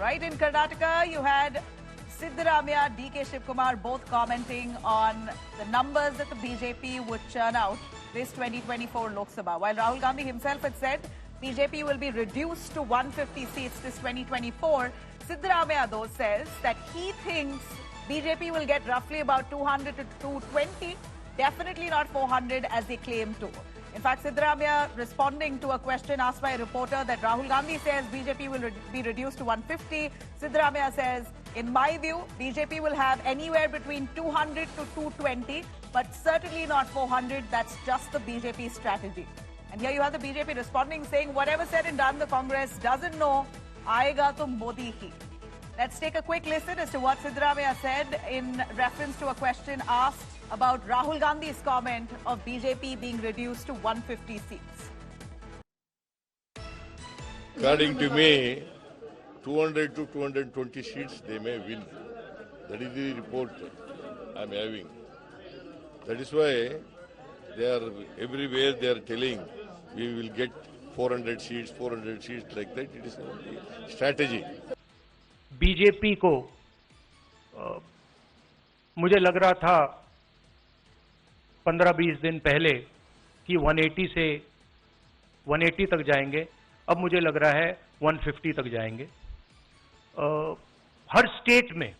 right? In Karnataka, you had Siddaramaiah, DK Shivkumar both commenting on the numbers that the BJP would churn out this 2024 Lok Sabha. While Rahul Gandhi himself had said BJP will be reduced to 150 seats this 2024, Siddaramaiah though says that he thinks BJP will get roughly about 200 to 220, definitely not 400 as they claim to. In fact, Siddaramaiah responding to a question asked by a reporter that Rahul Gandhi says BJP will be reduced to 150. Siddaramaiah says, in my view, BJP will have anywhere between 200 to 220, but certainly not 400. That's just the BJP strategy. And here you have the BJP responding, saying, whatever said and done, the Congress doesn't know. Aayega to Modi hi. Let's take a quick listen as to what Siddaramaiah said in reference to a question asked about Rahul Gandhi's comment of BJP being reduced to 150 seats. According to me, 200 to 220 seats they may win. That is the report I am having. That is why they are everywhere they are telling we will get 400 seats like that. It is a strategy. BJP को मुझे लग रहा था 15-20 दिन पहले कि 180 से 180 तक जाएंगे, अब मुझे लग रहा है 150 तक जाएंगे। हर स्टेट में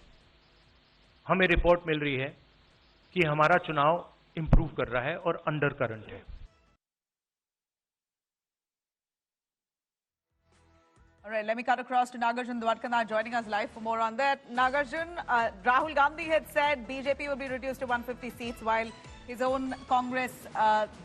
हमें रिपोर्ट मिल रही है कि हमारा चुनाव इंप्रूव कर रहा है और अंडर करंट है। All right, let me cut across to Nagarjun Dwadkanath joining us live for more on that. Nagarjun, Rahul Gandhi had said BJP will be reduced to 150 seats, while his own Congress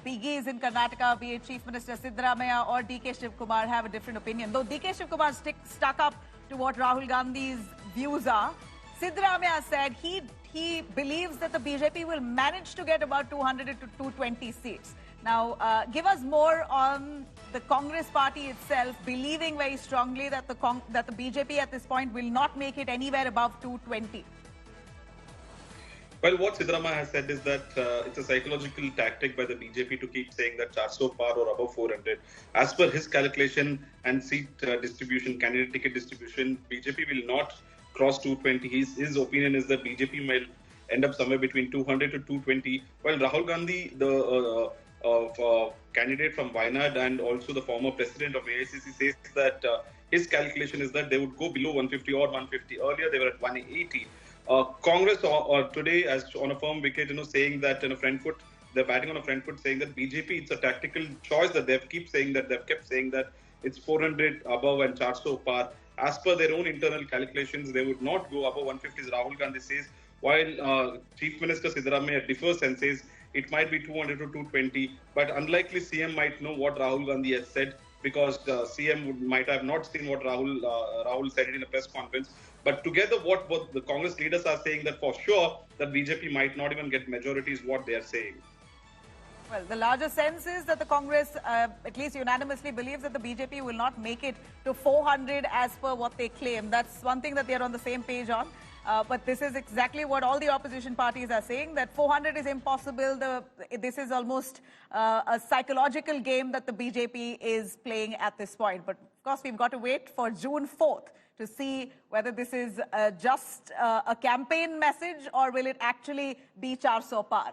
biggies in Karnataka, be it Chief Minister Siddaramaiah or DK Shivkumar, have a different opinion. Though DK Shivkumar stuck up to what Rahul Gandhi's views are, Siddaramaiah said he believes that the BJP will manage to get about 200 to 220 seats. Now, give us more on the Congress party itself believing very strongly that the BJP at this point will not make it anywhere above 220. Well, what Siddaramaiah has said is that it's a psychological tactic by the BJP to keep saying that 400 par or above 400. As per his calculation and seat distribution, candidate ticket distribution, BJP will not cross 220. His opinion is that BJP may end up somewhere between 200 to 220. While Rahul Gandhi, the candidate from Wayanad and also the former president of AICC, says that his calculation is that they would go below 150 or 150. Earlier, they were at 180. Congress today, as on a firm wicket, saying that in a front foot, they're batting on a front foot, saying that BJP, it's a tactical choice that they've kept saying that it's 400 above and 400 par. As per their own internal calculations, they would not go above 150, as Rahul Gandhi says, while Chief Minister Siddaramaiah differs and says it might be 200 to 220, but unlikely CM might know what Rahul Gandhi has said, because CM might have not seen what Rahul said in a press conference. But together, what both the Congress leaders are saying, that for sure that BJP might not even get majority, is what they are saying. Well, the larger sense is that the Congress, at least unanimously, believes that the BJP will not make it to 400 as per what they claim. That's one thing that they're on the same page on. But this is exactly what all the opposition parties are saying, that 400 is impossible. This is almost a psychological game that the BJP is playing at this point. But of course, we've got to wait for June 4th to see whether this is just a campaign message or will it actually be 400 par.